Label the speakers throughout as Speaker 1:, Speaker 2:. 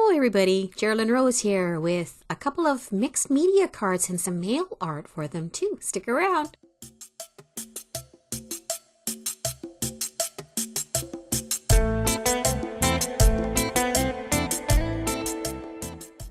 Speaker 1: Hello everybody, Geraldine Rose here with a couple of mixed media cards and some mail art for them too. Stick around.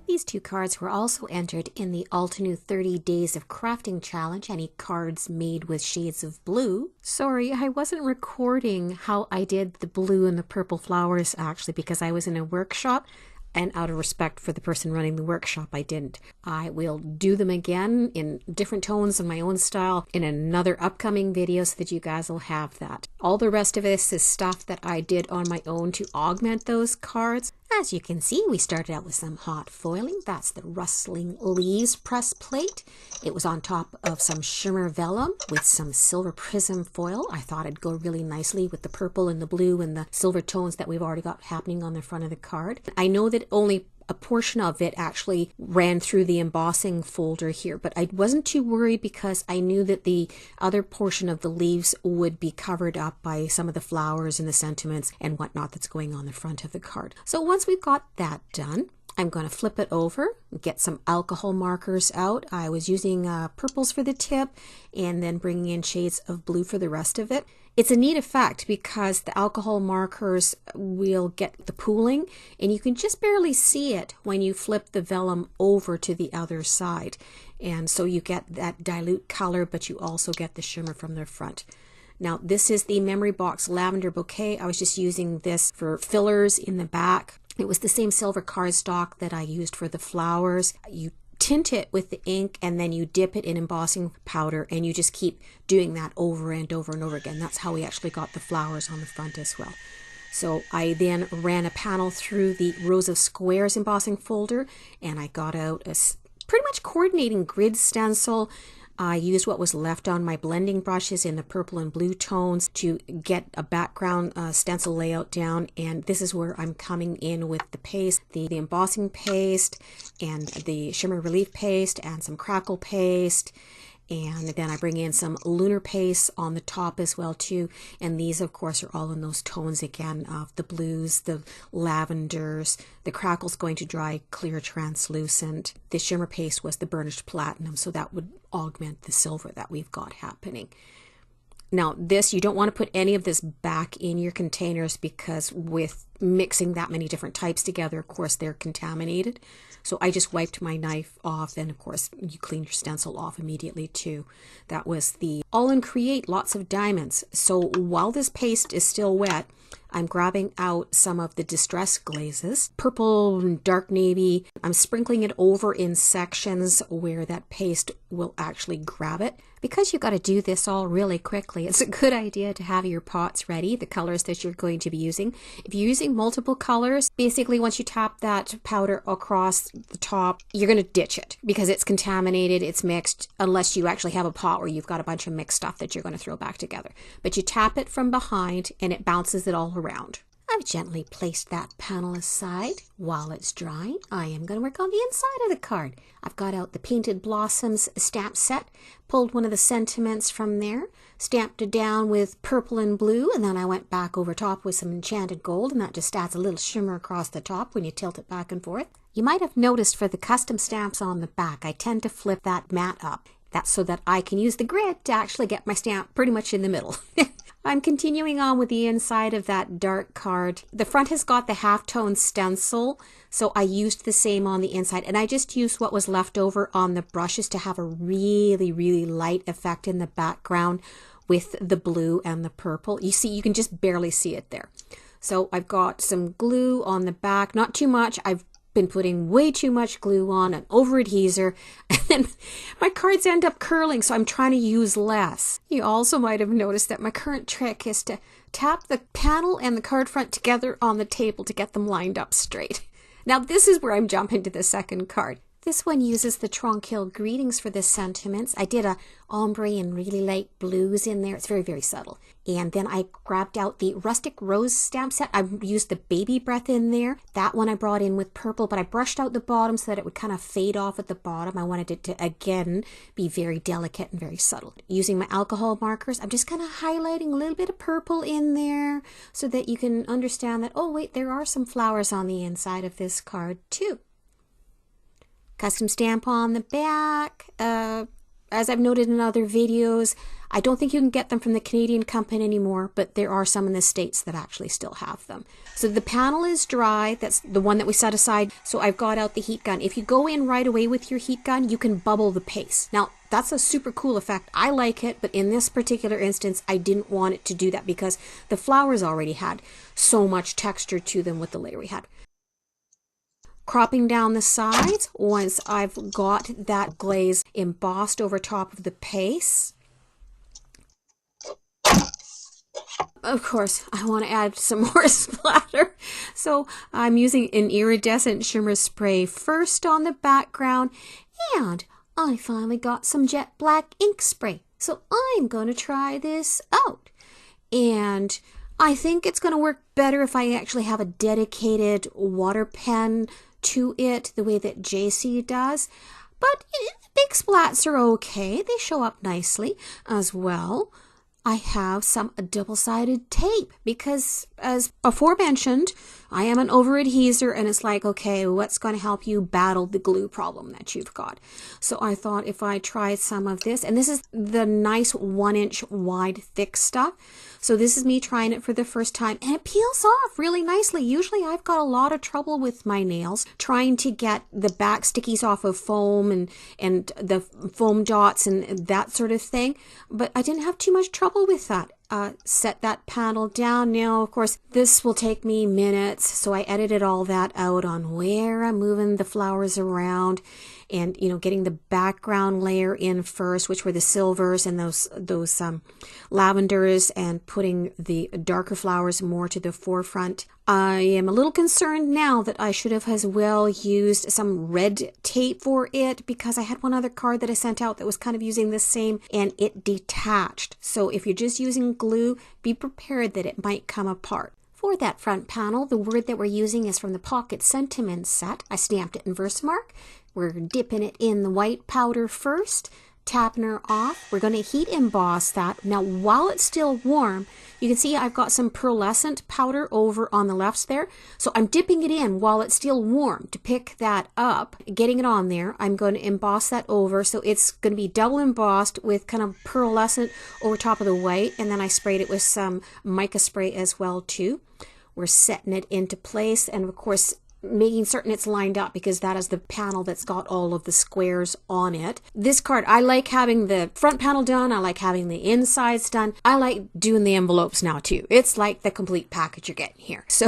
Speaker 1: These two cards were also entered in the Altenew 30 Days of Crafting Challenge. Any cards made with shades of blue. Sorry, I wasn't recording how I did the blue and the purple flowers actually because I was in a workshop. And out of respect for the person running the workshop, I didn't. I will do them again in different tones in my own style in another upcoming video so that you guys will have that. All the rest of this is stuff that I did on my own to augment those cards. As you can see, we started out with some hot foiling. That's the Rustling Leaves press plate. It was on top of some shimmer vellum with some silver prism foil. I thought it'd go really nicely with the purple and the blue and the silver tones that we've already got happening on the front of the card. I know that only a portion of it actually ran through the embossing folder here, but I wasn't too worried because I knew that the other portion of the leaves would be covered up by some of the flowers and the sentiments and whatnot that's going on the front of the card. So once we've got that done, I'm going to flip it over, get some alcohol markers out. I was using purples for the tip and then bringing in shades of blue for the rest of it. It's a neat effect because the alcohol markers will get the pooling and you can just barely see it when you flip the vellum over to the other side. And so you get that dilute color, but you also get the shimmer from the front. Now this is the Memory Box Lavender Bouquet. I was just using this for fillers in the back. It was the same silver cardstock that I used for the flowers. You tint it with the ink and then you dip it in embossing powder and you just keep doing that over and over and over again. That's how we actually got the flowers on the front as well. So I then ran a panel through the Rows of Squares embossing folder and I got out a pretty much coordinating grid stencil. I used what was left on my blending brushes in the purple and blue tones to get a background stencil layout down, and this is where I'm coming in with the paste, the embossing paste and the shimmer relief paste and some crackle paste. And then I bring in some lunar paste on the top as well too. And these of course are all in those tones again of the blues, the lavenders. The crackle's going to dry clear translucent. The shimmer paste was the burnished platinum, so that would augment the silver that we've got happening. Now this, you don't want to put any of this back in your containers because with mixing that many different types together, of course, they're contaminated. So I just wiped my knife off, and of course you clean your stencil off immediately too. That was the All in Create Lots of Diamonds. So while this paste is still wet, I'm grabbing out some of the Distress glazes, purple and dark navy. I'm sprinkling it over in sections where that paste will actually grab it. Because you've got to do this all really quickly, it's a good idea to have your pots ready, the colors that you're going to be using. If you're using multiple colors, basically once you tap that powder across the top, you're going to ditch it because it's contaminated, it's mixed, unless you actually have a pot where you've got a bunch of mixed stuff that you're going to throw back together. But you tap it from behind and it bounces it all around. I've gently placed that panel aside. While it's drying, I am going to work on the inside of the card. I've got out the Painted Blossoms stamp set, pulled one of the sentiments from there, stamped it down with purple and blue, and then I went back over top with some enchanted gold, and that just adds a little shimmer across the top when you tilt it back and forth. You might have noticed for the custom stamps on the back, I tend to flip that mat up. That's so that I can use the grid to actually get my stamp pretty much in the middle. I'm continuing on with the inside of that dark card. The front has got the halftone stencil, so I used the same on the inside, and I just used what was left over on the brushes to have a really, really light effect in the background with the blue and the purple. You see, you can just barely see it there. So I've got some glue on the back, not too much. I've been putting way too much glue on, an over adhesive, and then my cards end up curling, so I'm trying to use less. You also might have noticed that my current trick is to tap the panel and the card front together on the table to get them lined up straight. Now this is where I'm jumping to the second card. This one uses the Tranquil Greetings for the sentiments. I did a ombre and really light blues in there. It's very, very subtle. And then I grabbed out the Rustic Rose stamp set. I used the Baby Breath in there. That one I brought in with purple, but I brushed out the bottom so that it would kind of fade off at the bottom. I wanted it to, again, be very delicate and very subtle. Using my alcohol markers, I'm just kind of highlighting a little bit of purple in there so that you can understand that, oh wait, there are some flowers on the inside of this card too. Custom stamp on the back. As I've noted in other videos, I don't think you can get them from the Canadian company anymore, but there are some in the States that actually still have them. So the panel is dry. That's the one that we set aside. So I've got out the heat gun. If you go in right away with your heat gun, you can bubble the paste. Now, that's a super cool effect. I like it, but in this particular instance, I didn't want it to do that because the flowers already had so much texture to them with the layer we had. Cropping down the sides once I've got that glaze embossed over top of the paste. Of course, I want to add some more splatter. So I'm using an iridescent shimmer spray first on the background, and I finally got some jet black ink spray. So I'm going to try this out. And I think it's going to work better if I actually have a dedicated water pen to it the way that JC does, but big splats are okay. They show up nicely as well. I have some double-sided tape because, as aforementioned, I am an over-adheser, and it's like, okay, what's going to help you battle the glue problem that you've got? So I thought if I tried some of this, and this is the nice 1-inch wide thick stuff. So this is me trying it for the first time, and it peels off really nicely. Usually I've got a lot of trouble with my nails trying to get the back stickies off of foam and the foam dots and that sort of thing, but I didn't have too much trouble with that. Set that panel down. Now, of course, this will take me minutes, so I edited all that out on where I'm moving the flowers around and, you know, getting the background layer in first, which were the silvers and those lavenders, and putting the darker flowers more to the forefront. I am a little concerned now that I should have as well used some red tape for it, because I had one other card that I sent out that was kind of using the same and it detached. So if you're just using glue, be prepared that it might come apart. For that front panel, the word that we're using is from the Pocket Sentiments set. I stamped it in Versamark. We're dipping it in the white powder first, tapping her off. We're going to heat emboss that. Now, while it's still warm, you can see I've got some pearlescent powder over on the left there. So I'm dipping it in while it's still warm to pick that up, getting it on there. I'm going to emboss that over. So it's going to be double embossed with kind of pearlescent over top of the white. And then I sprayed it with some mica spray as well too. We're setting it into place, and of course making certain it's lined up, because that is the panel that's got all of the squares on it. This card, I like having the front panel done. I like having the insides done. I like doing the envelopes now too. It's like the complete package you're getting here. So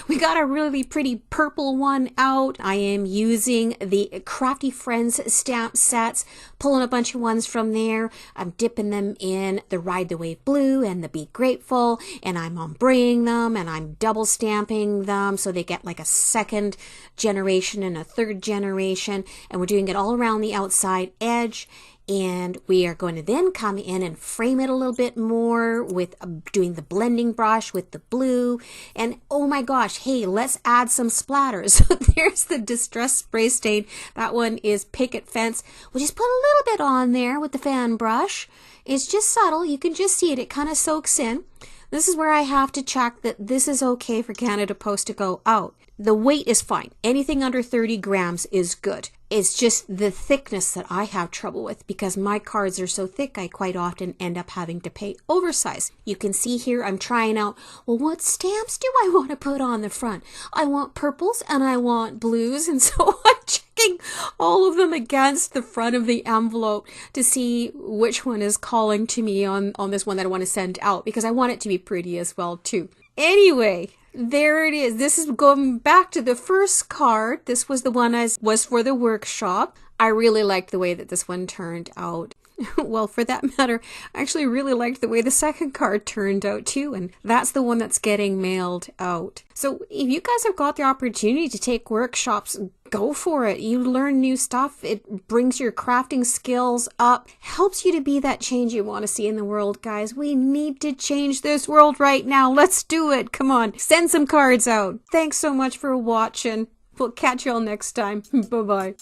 Speaker 1: we got a really pretty purple one out. I am using the Crafty Friends stamp sets, pulling a bunch of ones from there. I'm dipping them in the Ride the Wave Blue and the Be Grateful, and I'm ombreing them, and I'm double stamping them so they get like a second generation and a third generation, and we're doing it all around the outside edge. And we are going to then come in and frame it a little bit more with doing the blending brush with the blue. And oh my gosh, hey, let's add some splatters. So there's the Distress Spray Stain. That one is Picket Fence. We'll just put a little bit on there with the fan brush. It's just subtle. You can just see it. It kind of soaks in. This is where I have to check that this is okay for Canada Post to go out. The weight is fine. Anything under 30 grams is good. It's just the thickness that I have trouble with, because my cards are so thick I quite often end up having to pay oversize. You can see here I'm trying out, well, what stamps do I want to put on the front? I want purples and I want blues, and so I'm checking all of them against the front of the envelope to see which one is calling to me on this one that I want to send out, because I want it to be pretty as well too. Anyway, there it is. This is going back to the first card. This was the one I was for the workshop. I really liked the way that this one turned out. Well, for that matter, I actually really liked the way the second card turned out too, and that's the one that's getting mailed out. So if you guys have got the opportunity to take workshops, go for it. You learn new stuff. It brings your crafting skills up, helps you to be that change you want to see in the world, guys. We need to change this world right now. Let's do it. Come on, send some cards out. Thanks so much for watching. We'll catch you all next time. Bye-bye.